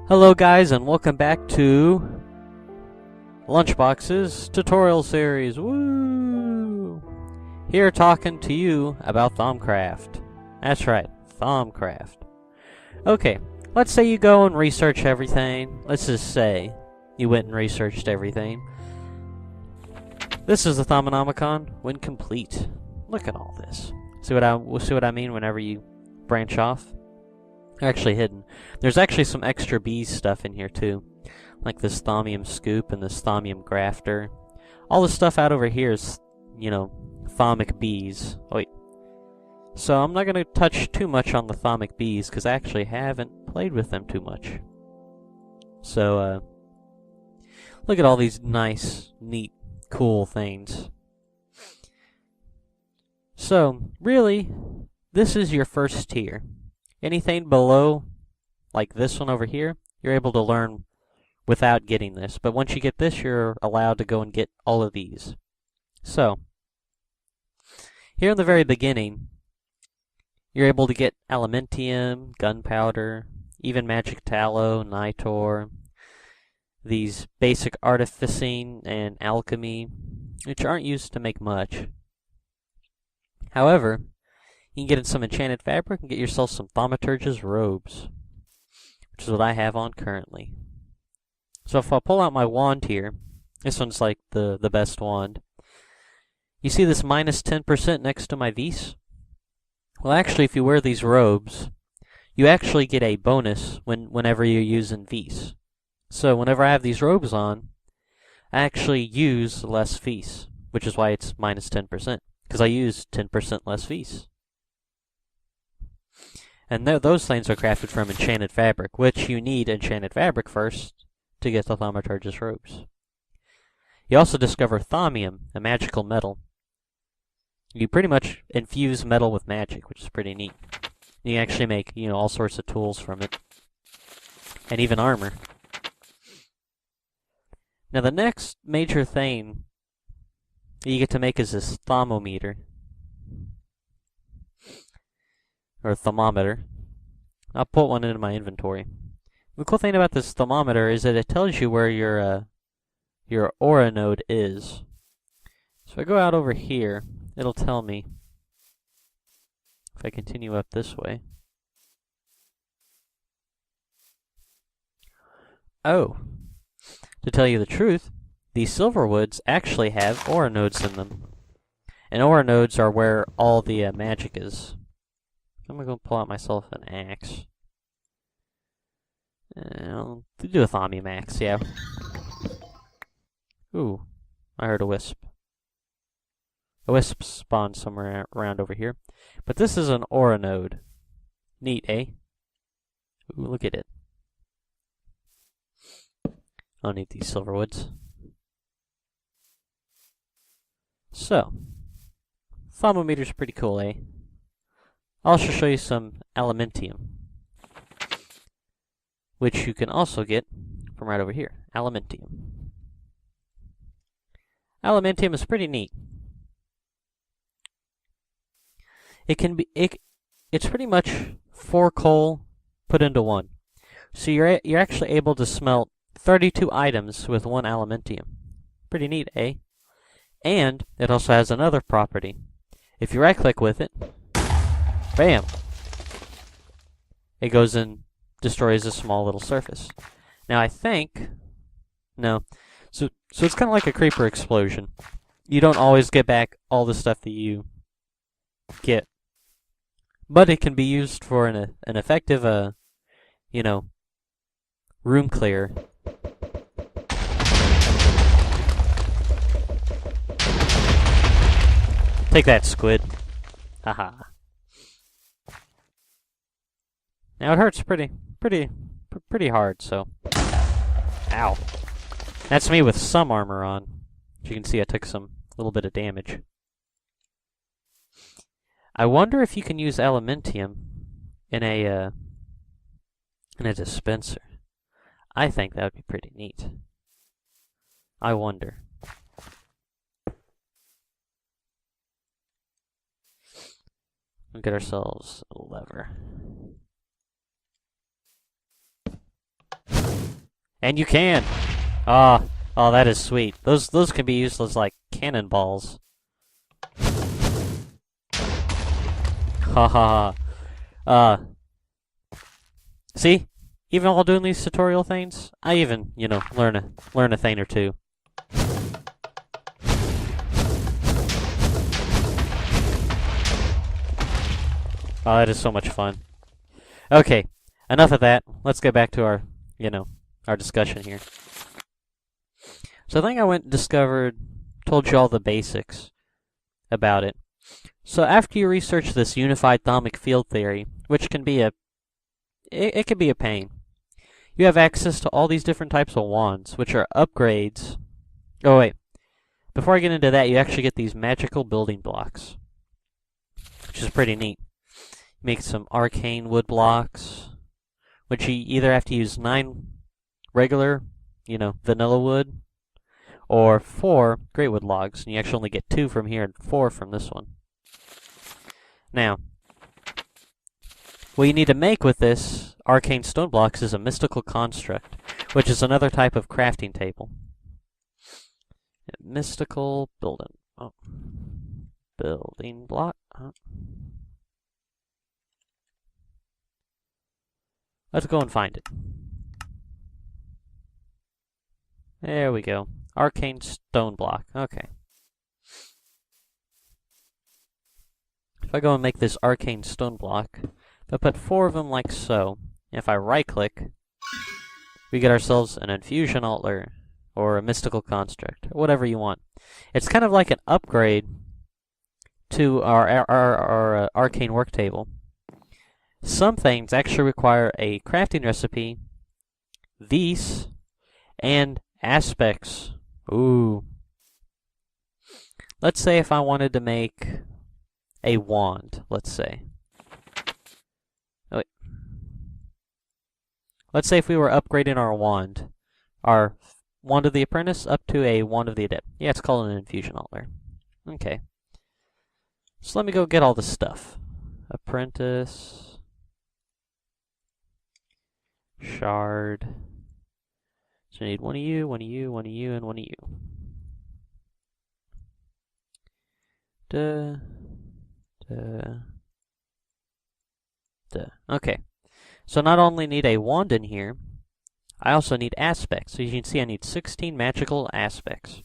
Hello guys, and welcome back to Lunchbox's tutorial series. Woo! Here talking to you about Thaumcraft. That's right, Thaumcraft. Okay, let's say you go and research everything. Let's just say you went and researched everything. This is the Thaumometer when complete. Look at all this. See what I mean whenever you branch off? They're actually hidden. There's actually some extra bees stuff in here too. Like this thaumium scoop and this thaumium grafter. All the stuff out over here is, you know, thaumic bees. Oh, wait. So I'm not going to touch too much on the thaumic bees because I actually haven't played with them too much. So, look at all these nice, neat, cool things. So, really, this is your first tier. Anything below, like this one over here, you're able to learn without getting this. But once you get this, you're allowed to go and get all of these. So, here in the very beginning, you're able to get Alumentum, gunpowder, even magic tallow, nitor, these basic artificing and alchemy, which aren't used to make much. However, you can get in some enchanted fabric and get yourself some thaumaturge's robes, which is what I have on currently. So if I pull out my wand here, this one's like the best wand. You see this minus 10% next to my vis? Well, actually, if you wear these robes, you actually get a bonus whenever you're using vis. So whenever I have these robes on, I actually use less vis, which is why it's minus 10%, because I use 10% less vis. And those things are crafted from enchanted fabric, which you need enchanted fabric first to get the thaumaturge's robes. You also discover thaumium, a magical metal. You pretty much infuse metal with magic, which is pretty neat. You can actually make, you know, all sorts of tools from it. And even armor. Now the next major thing that you get to make is this Thaumometer. Or Thaumometer. I'll put one into my inventory. The cool thing about this Thaumometer is that it tells you where your aura node is. So if I go out over here, it'll tell me if I continue up this way. Oh, to tell you the truth, these silver woods actually have aura nodes in them. And aura nodes are where all the magic is. I'm going to go pull out myself an axe. I'll do a thaumium axe, yeah. Ooh, I heard a wisp. A wisp spawned somewhere around over here. But this is an aura node. Neat, eh? Ooh, look at it. I'll need these silver woods. So, Thaumometer's pretty cool, eh? I'll also show you some Alumentum, which you can also get from right over here. Alumentum. Alumentum is pretty neat. It's pretty much 4 coal put into 1. So you're actually able to smelt 32 items with 1 Alumentum. Pretty neat, eh? And it also has another property. If you right-click with it, bam! It goes and destroys a small little surface. Now I think... No. So it's kind of like a creeper explosion. You don't always get back all the stuff that you get. But it can be used for an effective, you know, room clear. Take that, squid. Haha. Now it hurts pretty hard, so. Ow. That's me with some armor on. As you can see, I took a little bit of damage. I wonder if you can use Alumentum in a dispenser. I think that would be pretty neat. I wonder. We'll get ourselves a lever. And you can! Ah, oh, that is sweet. Those can be used as, like, cannonballs. Ha ha ha. See? Even while doing these tutorial things, I even, you know, learn a thing or two. Oh, that is so much fun. Okay, enough of that. Let's get back to our, you know, our discussion here. So I think I went and discovered, told you all the basics about it. So after you research this unified thaumic field theory, which can be it can be a pain. You have access to all these different types of wands, which are upgrades. Oh wait, before I get into that, you actually get these magical building blocks, which is pretty neat. Make some arcane wood blocks, which you either have to use 9 regular, you know, vanilla wood, or 4 greatwood logs, and you actually only get 2 from here and 4 from this one. Now, what you need to make with this arcane stone blocks is a mystical construct, which is another type of crafting table. Mystical building block. Let's go and find it. There we go. Arcane stone block. Okay. If I go and make this arcane stone block, if I put 4 of them like so, and if I right-click, we get ourselves an infusion altar, or a mystical construct, or whatever you want. It's kind of like an upgrade to our arcane work table. Some things actually require a crafting recipe, these, and aspects. Ooh. Let's say if I wanted to make a wand, let's say. Oh, wait. Let's say if we were upgrading our wand of the apprentice up to a wand of the adept. Yeah, it's called an infusion altar. Okay. So let me go get all this stuff. Apprentice. Shard. So I need one of you, one of you, one of you, and one of you. Okay. So not only need a wand in here, I also need aspects. So you can see I need 16 magical aspects,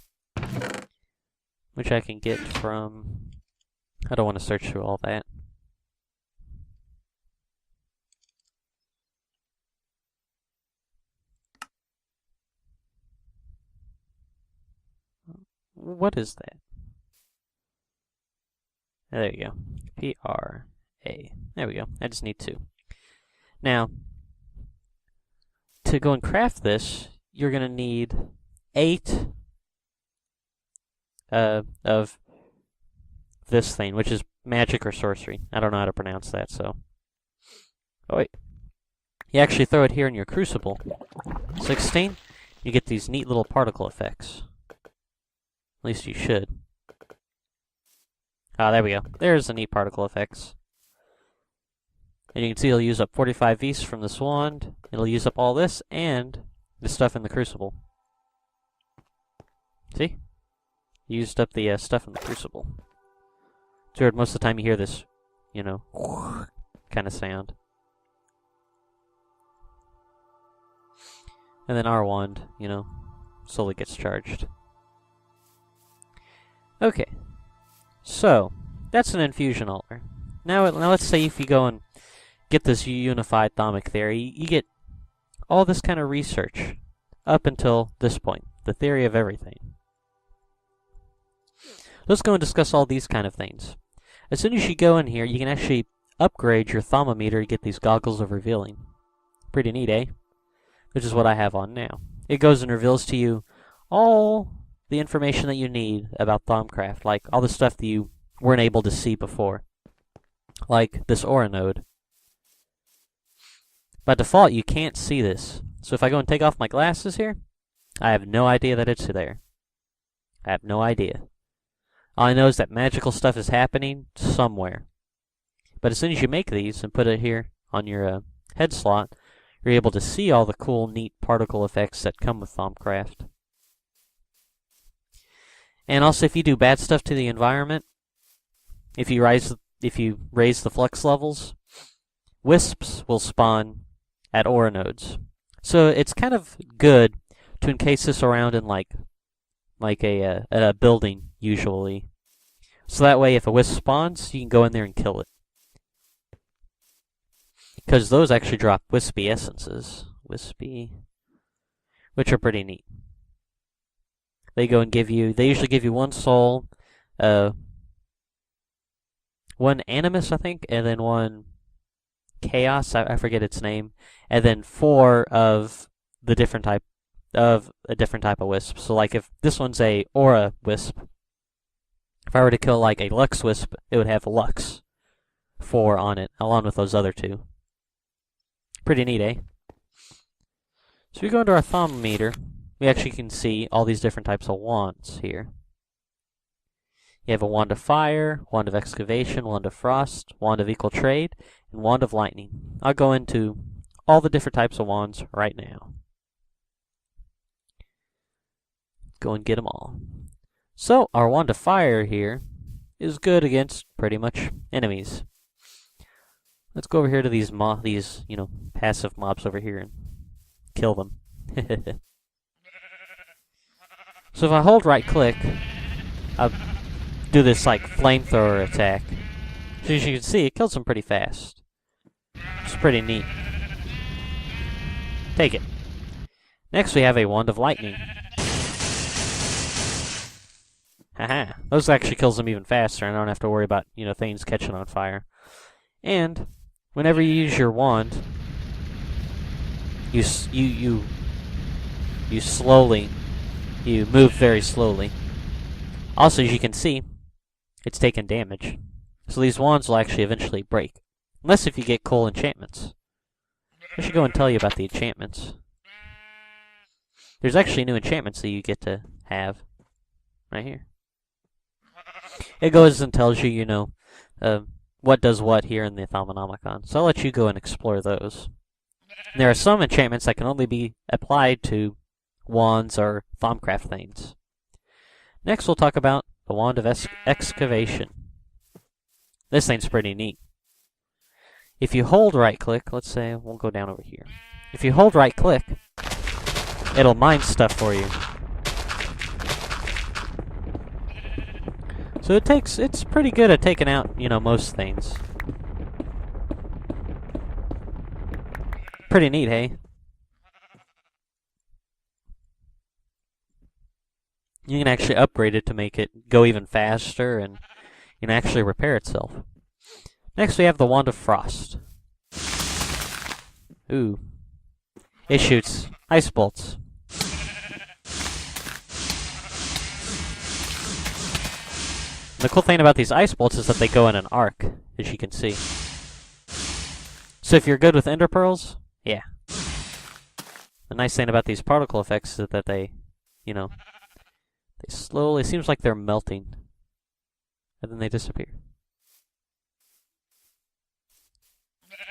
which I can get from... I don't want to search through all that. What is that? There you go. P-R-A. There we go. I just need 2. Now, to go and craft this, you're going to need 8 of this thing, which is magic or sorcery. I don't know how to pronounce that, so... Oh, wait. You actually throw it here in your crucible. 16, you get these neat little particle effects. At least you should. Ah, there we go. There's the neat particle effects. And you can see it'll use up 45 Vs from this wand. It'll use up all this and the stuff in the crucible. See? Used up the stuff in the crucible. So most of the time you hear this, you know, kind of sound. And then our wand, you know, slowly gets charged. Okay. So, that's an infusion altar. Now let's say if you go and get this unified thaumic theory, you get all this kind of research up until this point, the theory of everything. Let's go and discuss all these kind of things. As soon as you go in here, you can actually upgrade your Thaumometer to get these goggles of revealing. Pretty neat, eh? Which is what I have on now. It goes and reveals to you all the information that you need about Thaumcraft, like all the stuff that you weren't able to see before. Like this aura node. By default, you can't see this. So if I go and take off my glasses here, I have no idea that it's there. I have no idea. All I know is that magical stuff is happening somewhere. But as soon as you make these and put it here on your head slot, you're able to see all the cool, neat particle effects that come with Thaumcraft. And also, if you do bad stuff to the environment, if you raise the flux levels, wisps will spawn at ore nodes. So it's kind of good to encase this around in like a building usually. So that way, if a wisp spawns, you can go in there and kill it. Because those actually drop wispy essences. Wispy. Which are pretty neat. They usually give you 1 soul, 1 animus, I think, and then 1 chaos, I forget its name, and then 4 of a different type of wisp. So like if this one's a aura wisp, if I were to kill like a lux wisp, it would have lux 4 on it, along with those other 2. Pretty neat, eh? So we go into our Thaumometer, we actually can see all these different types of wands here. You have a wand of fire, wand of excavation, wand of frost, wand of equal trade, and wand of lightning. I'll go into all the different types of wands right now. Go and get them all. So, our wand of fire here is good against pretty much enemies. Let's go over here to these passive mobs over here and kill them. So if I hold right click, I'll do this like flamethrower attack. So as you can see, it kills them pretty fast. It's pretty neat. Take it. Next we have a wand of lightning. Haha, those actually kills them even faster, and I don't have to worry about, things catching on fire. And whenever you use your wand, you move very slowly. Also, as you can see, it's taking damage. So these wands will actually eventually break. Unless if you get cool enchantments. I should go and tell you about the enchantments. There's actually new enchantments that you get to have. Right here. It goes and tells you, what does what here in the Thaumonomicon. So I'll let you go and explore those. And there are some enchantments that can only be applied to wands or Thaumcraft things. Next we'll talk about the wand of excavation. This thing's pretty neat. If you hold right click, let's say we'll go down over here. If you hold right click, it'll mine stuff for you. So it's pretty good at taking out, most things. Pretty neat, hey? You can actually upgrade it to make it go even faster and actually repair itself. Next we have the wand of frost. Ooh. It shoots ice bolts. The cool thing about these ice bolts is that they go in an arc, as you can see. So if you're good with ender pearls, yeah. The nice thing about these particle effects is that they slowly, it seems like they're melting. And then they disappear.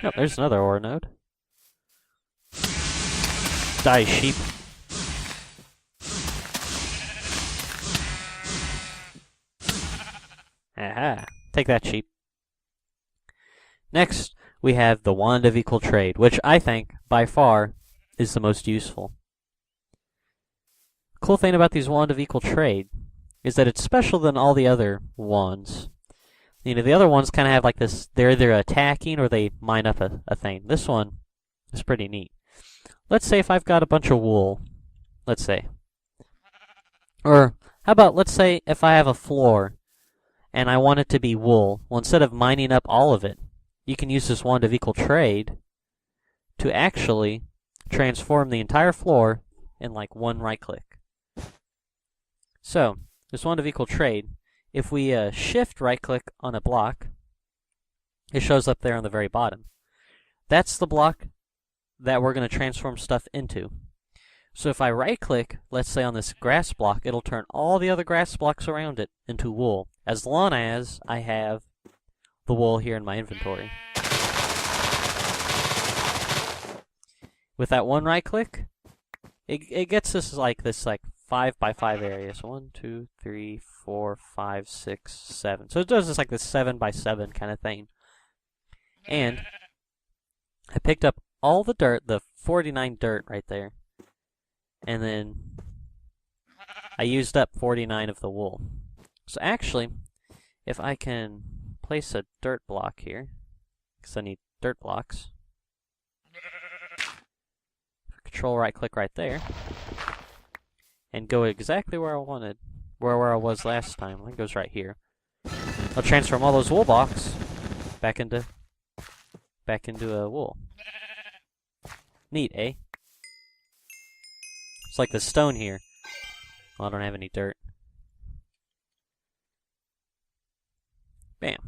Oh, there's another ore node. Die, sheep. Aha! Take that, sheep. Next, we have the Wand of Equal Trade, which I think, by far, is the most useful. Cool thing about these Wand of Equal Trade is that it's special than all the other wands. The other ones kind of have like this, they're either attacking or they mine up a thing. This one is pretty neat. Let's say if I've got a bunch of wool, let's say. Or, how about, let's say if I have a floor and I want it to be wool. Well, instead of mining up all of it, you can use this Wand of Equal Trade to actually transform the entire floor in like one right click. So, this Wand of Equal Trade, if we shift right click on a block, it shows up there on the very bottom. That's the block that we're going to transform stuff into. So if I right click, let's say on this grass block, it'll turn all the other grass blocks around it into wool, as long as I have the wool here in my inventory. with that one right click, it gets us like this 5 by 5 area. So 1, 2, 3, 4, 5, 6, 7. So it does this like this 7 by 7 kind of thing. And I picked up all the dirt, the 49 dirt right there. And then I used up 49 of the wool. So actually, if I can place a dirt block here, because I need dirt blocks. Control right click right there. And go exactly where I wanted, where I was last time. It goes right here. I'll transform all those wool blocks back into a wool. Neat, eh? It's like the stone here. Well, I don't have any dirt. Bam.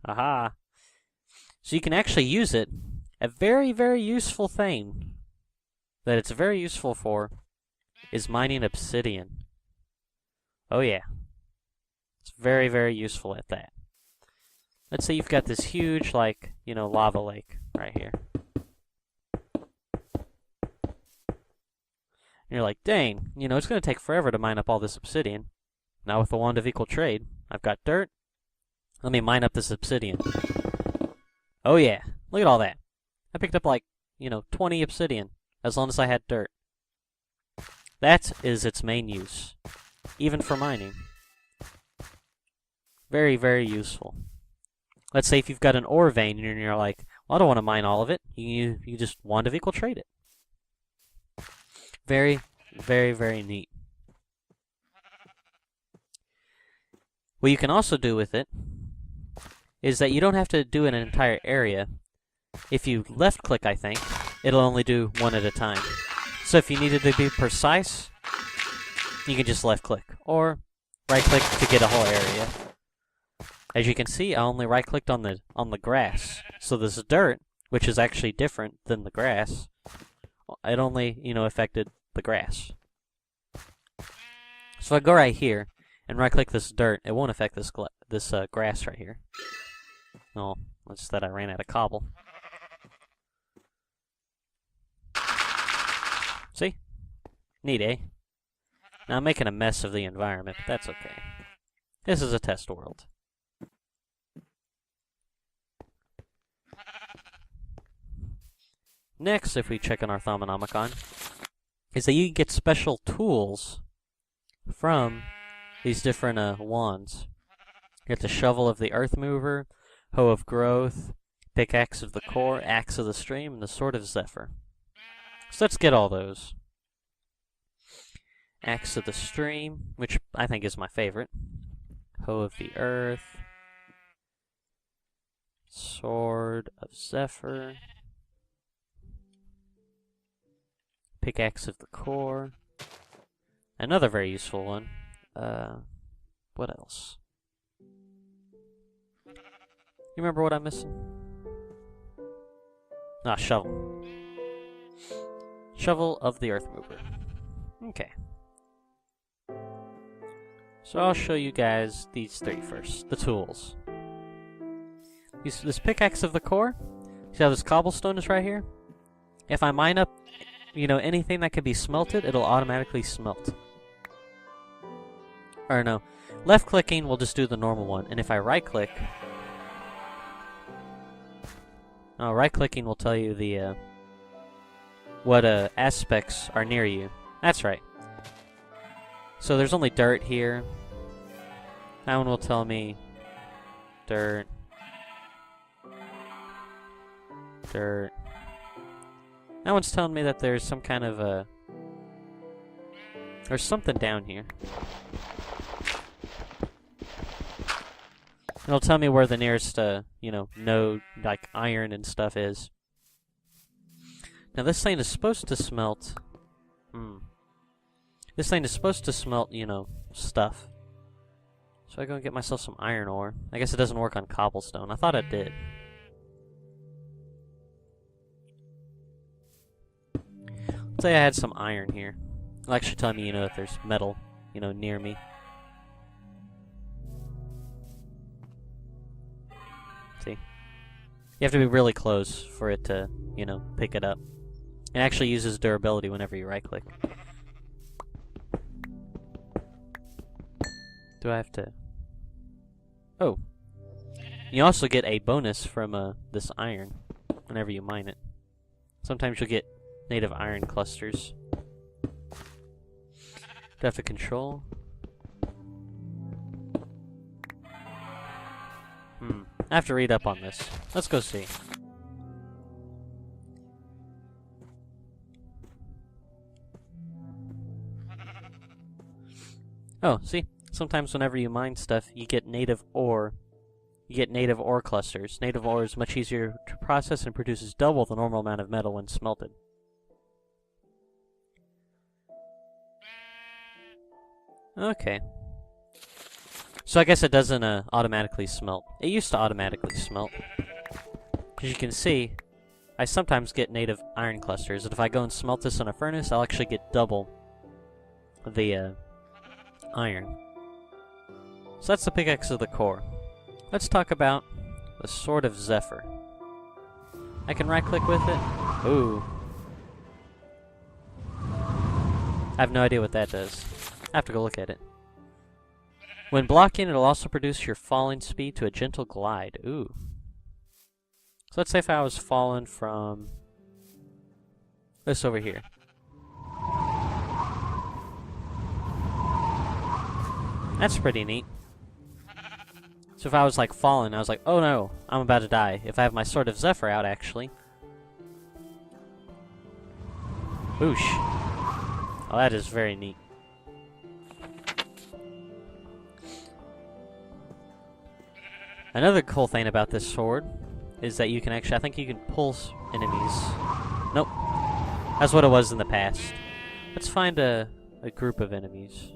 Aha. So you can actually use it. A very, very useful thing that it's very useful for is mining obsidian. Oh yeah. It's very, very useful at that. Let's say you've got this huge, lava lake right here. And you're like, dang, it's going to take forever to mine up all this obsidian. Now with the wand of equal trade, I've got dirt. Let me mine up this obsidian. Oh yeah, look at all that. I picked up 20 obsidian, as long as I had dirt. That is its main use, even for mining. Very, very useful. Let's say if you've got an ore vein and you're like, well, I don't want to mine all of it. You just wand of equal trade it. Very, very, very neat. What you can also do with it is that you don't have to do an entire area. If you left click, I think, it'll only do one at a time. So if you needed to be precise, you can just left click or right click to get a whole area. As you can see, I only right clicked on the grass. So this dirt, which is actually different than the grass, it only, affected the grass. So if I go right here and right click this dirt, it won't affect this grass right here. Oh, it's just that I ran out of cobble. See? Neat, eh? Now I'm making a mess of the environment, but that's okay. This is a test world. Next, if we check on our Thaumonomicon, is that you can get special tools from these different wands. You get the Shovel of the Earth Mover, Hoe of Growth, Pickaxe of the Core, Axe of the Stream, and the Sword of Zephyr. So let's get all those. Axe of the Stream, which I think is my favorite. Hoe of the Earth. Sword of Zephyr. Pickaxe of the Core. Another very useful one. What else? You remember what I'm missing? Ah, Shovel. Shovel of the Earth Mover. Okay. So I'll show you guys these three first. The tools. This Pickaxe of the Core. See how this cobblestone is right here? If I mine up, anything that can be smelted, it'll automatically smelt. Or no. Left clicking will just do the normal one. And if I right click... Oh, right clicking will tell you the what aspects are near you. That's right. So there's only dirt here. That one will tell me dirt. Dirt. That one's telling me that there's some kind of there's something down here. It'll tell me where the nearest, node, like iron and stuff is. Now this thing is supposed to smelt... This thing is supposed to smelt, stuff. So I go and get myself some iron ore. I guess it doesn't work on cobblestone. I thought it did. Let's say I had some iron here. It'll actually tell me, if there's metal, near me. See? You have to be really close for it to, you know, pick it up. It actually uses durability whenever you right-click. Do I have to... Oh. You also get a bonus from this iron whenever you mine it. Sometimes you'll get native iron clusters. Do I have to control? I have to read up on this. Let's go see. Oh, see? Sometimes whenever you mine stuff, you get native ore. You get native ore clusters. Native ore is much easier to process and produces double the normal amount of metal when smelted. Okay. So I guess it doesn't automatically smelt. It used to automatically smelt. As you can see, I sometimes get native iron clusters, and if I go and smelt this in a furnace, I'll actually get double the iron. So that's the pickaxe of the core. Let's talk about the Sword of Zephyr. I can right-click with it. Ooh. I have no idea what that does. I have to go look at it. When blocking, it'll also produce your falling speed to a gentle glide. Ooh. So let's say if I was falling from this over here. That's pretty neat. So if I was like falling, I was like, oh no, I'm about to die. If I have my Sword of Zephyr out, actually. Oosh. Oh, that is very neat. Another cool thing about this sword is that you can actually, I think you can pulse enemies. Nope. That's what it was in the past. Let's find a group of enemies.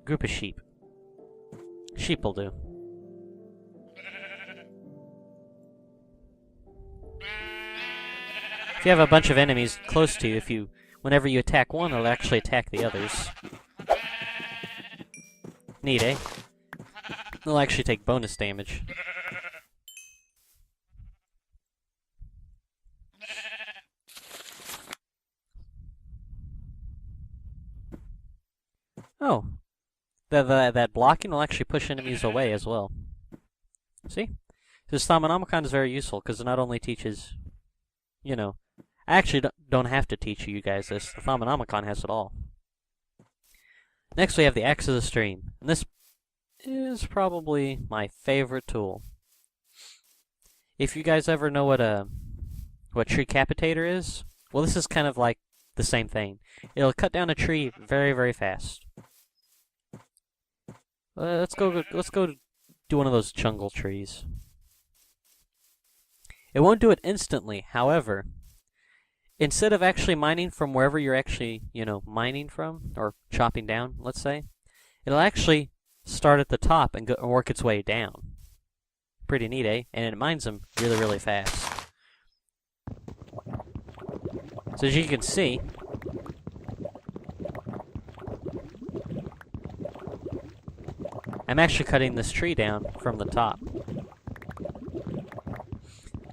Group of sheep. Sheep will do. If you have a bunch of enemies close to you, whenever you attack one, it'll actually attack the others. Neat, eh? They'll actually take bonus damage. Oh. That blocking will actually push enemies away as well. See? This Thaumometer is very useful, because it not only teaches, you know... I actually don't have to teach you guys this. The Thaumometer has it all. Next we have the Axe of the Stream. And this is probably my favorite tool. If you guys ever know what tree capitator is, well, this is kind of like the same thing. It'll cut down a tree very, very fast. Let's go do one of those jungle trees. It won't do it instantly, however, instead of actually mining from wherever you're actually, you know, mining from, or chopping down, let's say, it'll actually start at the top and work its way down. Pretty neat, eh? And it mines them really, really fast. So as you can see, I'm actually cutting this tree down from the top.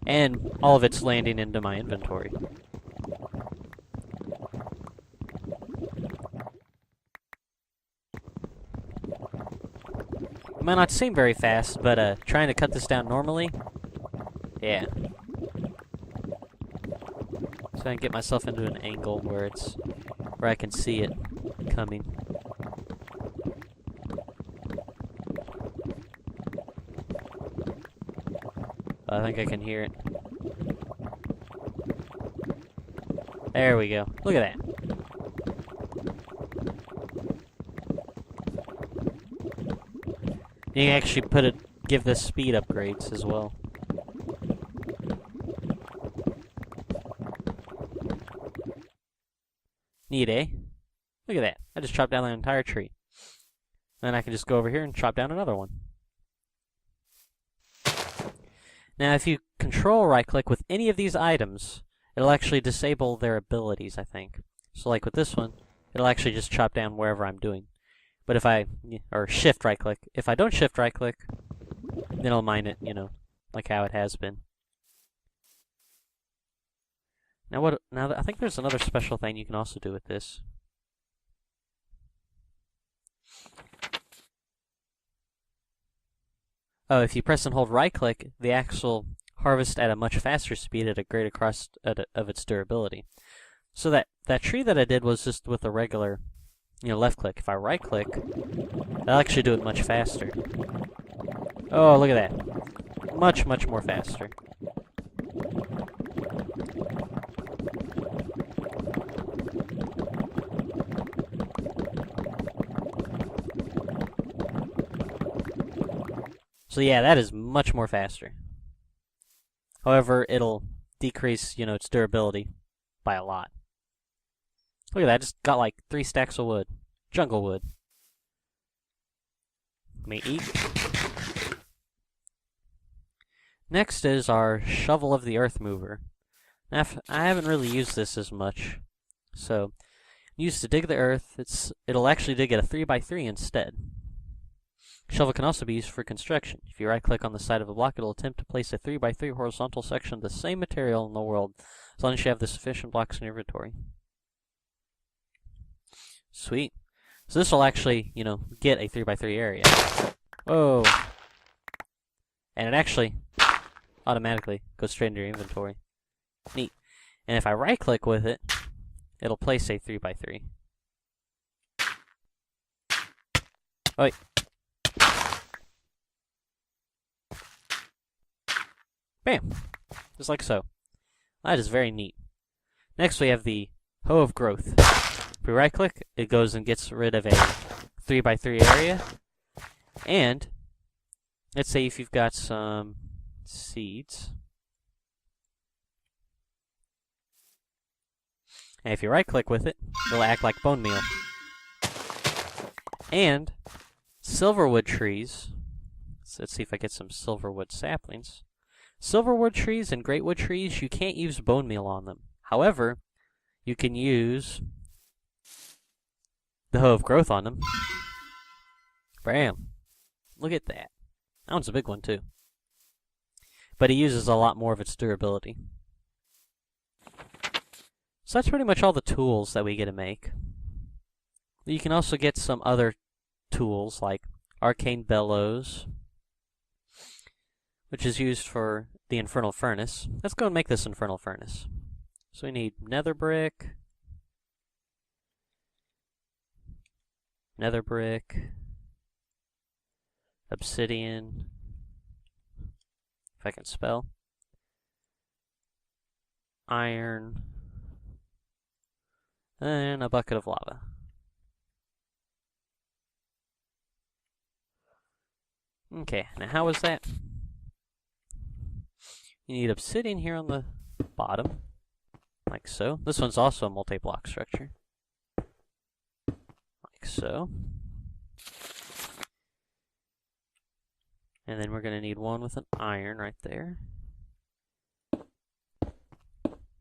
And all of it's landing into my inventory. It might not seem very fast, but trying to cut this down normally, yeah. So I can get myself into an angle where I can see it coming. I think I can hear it. There we go. Look at that. You can actually give this speed upgrades as well. Neat, eh? Look at that. I just chopped down an entire tree. Then I can just go over here and chop down another one. Now, if you control right-click with any of these items, it'll actually disable their abilities, I think. So like with this one, it'll actually just chop down wherever I'm doing. But if or shift right-click. If I don't shift right-click, then it'll mine it, you know, like how it has been. Now, I think there's another special thing you can also do with this. Oh, if you press and hold right-click, the axe will harvest at a much faster speed at a greater cost of its durability. So that tree that I did was just with a regular, left-click. If I right-click, I'll actually do it much faster. Oh, look at that. Much, much more faster. So yeah, that is much more faster. However, it'll decrease, its durability by a lot. Look at that, I just got like 3 stacks of wood. Jungle wood. Let me eat. Next is our Shovel of the Earth Mover. Now, I haven't really used this as much. So, used to dig the earth, it'll actually dig at a 3x3 instead. Shovel can also be used for construction. If you right-click on the side of a block, it'll attempt to place a 3x3 horizontal section of the same material in the world, as long as you have the sufficient blocks in your inventory. Sweet. So this will actually, get a 3x3 area. Whoa! And it actually automatically goes straight into your inventory. Neat. And if I right-click with it, it'll place a 3x3. Oh, wait. Bam! Just like so. That is very neat. Next we have the Hoe of Growth. If we right click, it goes and gets rid of a 3x3 area. And let's say if you've got some seeds. And if you right click with it, it'll act like bone meal. And silverwood trees. So let's see if I get some silverwood saplings. Silverwood trees and greatwood trees, you can't use bone meal on them. However, you can use the Hoe of Growth on them. Bam. Look at that. That one's a big one, too. But it uses a lot more of its durability. So that's pretty much all the tools that we get to make. You can also get some other tools, like Arcane Bellows, which is used for the Infernal Furnace. Let's go and make this Infernal Furnace. So we need nether brick, obsidian, if I can spell, iron, and a bucket of lava. Okay, now how is that? You need obsidian here on the bottom, like so. This one's also a multi-block structure, like so. And then we're going to need one with an iron right there.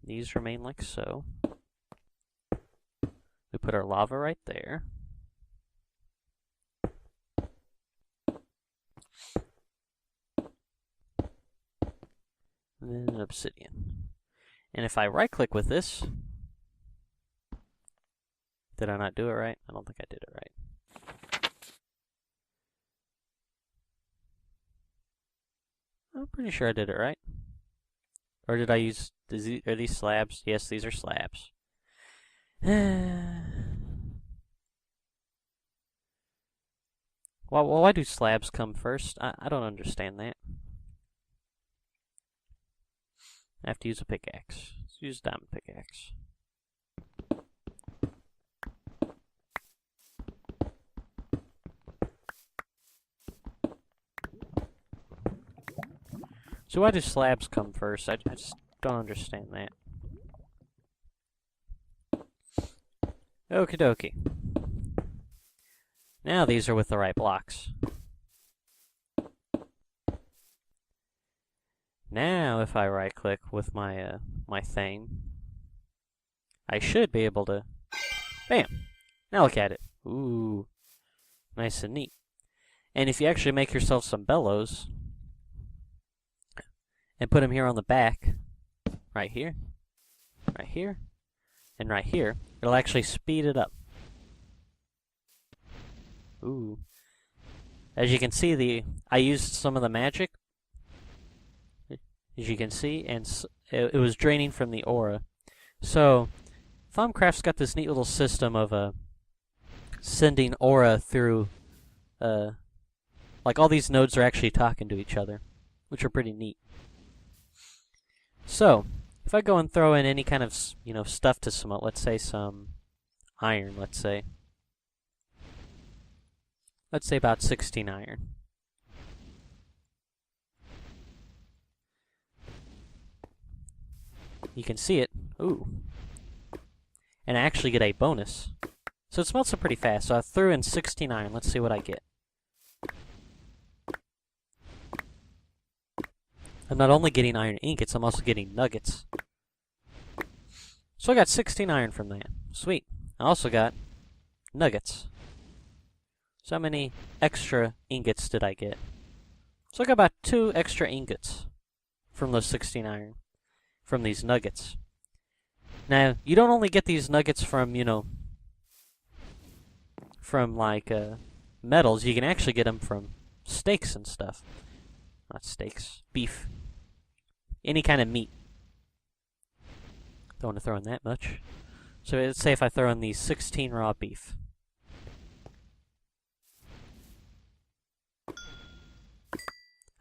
These remain like so. We put our lava right there. And then an obsidian. And if I right-click with this, did I not do it right? I don't think I did it right. I'm pretty sure I did it right. Or did I use, are these slabs? Yes, these are slabs. Well, why do slabs come first? I don't understand that. I have to use a pickaxe. Let's use a diamond pickaxe. So why do slabs come first? I just don't understand that. Okie dokie. Now these are with the right blocks. Now if I right click with my my thing, I should be able to, bam! Now look at it. Ooh, nice and neat. And if you actually make yourself some bellows, and put them here on the back, right here, right here, and right here, it'll actually speed it up. Ooh. As you can see, I used some of the magic, as you can see, and it was draining from the aura. So, Thaumcraft's got this neat little system of sending aura through, like all these nodes are actually talking to each other, which are pretty neat. So, if I go and throw in any kind of, stuff to smote, let's say some iron, let's say about 16 iron. You can see it. Ooh. And I actually get a bonus. So it smelts up pretty fast. So I threw in 16 iron. Let's see what I get. I'm not only getting iron ingots, I'm also getting nuggets. So I got 16 iron from that. Sweet. I also got nuggets. So how many extra ingots did I get? So I got about 2 extra ingots from those 16 iron, from these nuggets. Now, you don't only get these nuggets from, from like metals, you can actually get them from steaks and stuff. Not steaks, beef. Any kind of meat. Don't want to throw in that much. So let's say if I throw in these 16 raw beef.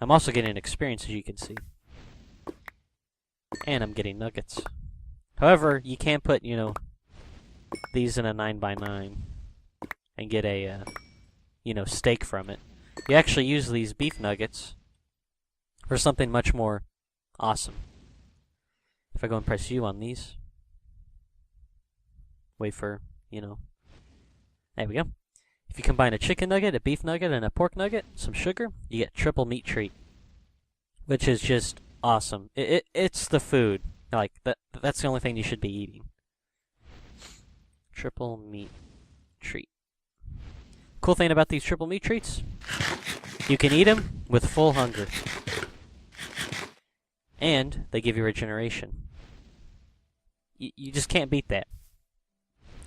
I'm also getting experience, as you can see. And I'm getting nuggets. However, you can't put, these in a 9x9 and get a, steak from it. You actually use these beef nuggets for something much more awesome. If I go and press U on these, wait for, there we go. If you combine a chicken nugget, a beef nugget, and a pork nugget, some sugar, you get triple meat treat, which is just awesome. It's the food. Like, that's the only thing you should be eating. Triple meat treat. Cool thing about these triple meat treats, you can eat them with full hunger. And they give you regeneration. You just can't beat that.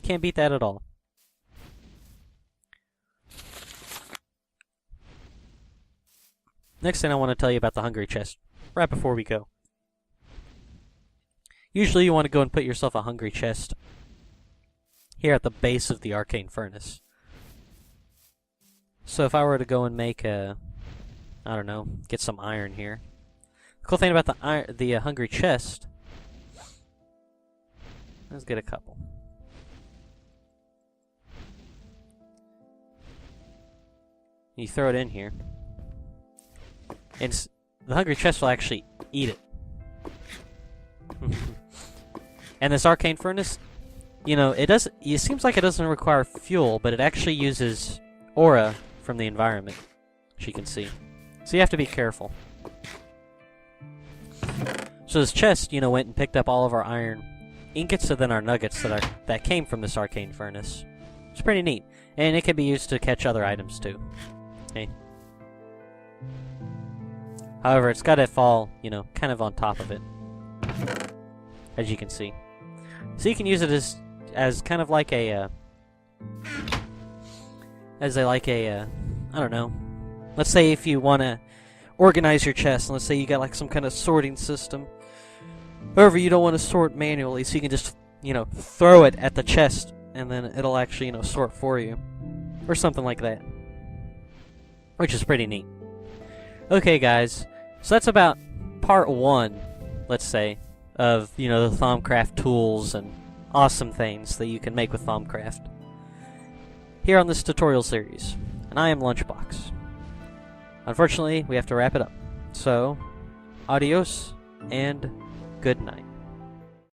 Can't beat that at all. Next thing I want to tell you about the hungry chest, right before we go. Usually you want to go and put yourself a hungry chest here at the base of the arcane furnace. So if I were to go and make I don't know, get some iron here. The cool thing about the hungry chest, let's get a couple. You throw it in here, and the hungry chest will actually eat it. And this arcane furnace, it seems like it doesn't require fuel, but it actually uses aura from the environment, as you can see. So you have to be careful. So this chest, went and picked up all of our iron ingots and then our nuggets that came from this arcane furnace. It's pretty neat. And it can be used to catch other items too. Okay. However, it's got to fall, kind of on top of it, as you can see. So you can use it as kind of like a I don't know. Let's say if you want to organize your chest, and let's say you got like some kind of sorting system. However, you don't want to sort manually, so you can just, throw it at the chest, and then it'll actually, sort for you. Or something like that. Which is pretty neat. Okay, guys. So that's about part 1, let's say, of, the Thaumcraft tools and awesome things that you can make with Thaumcraft here on this tutorial series. And I am Lunchbox. Unfortunately, we have to wrap it up. So, adios and good night.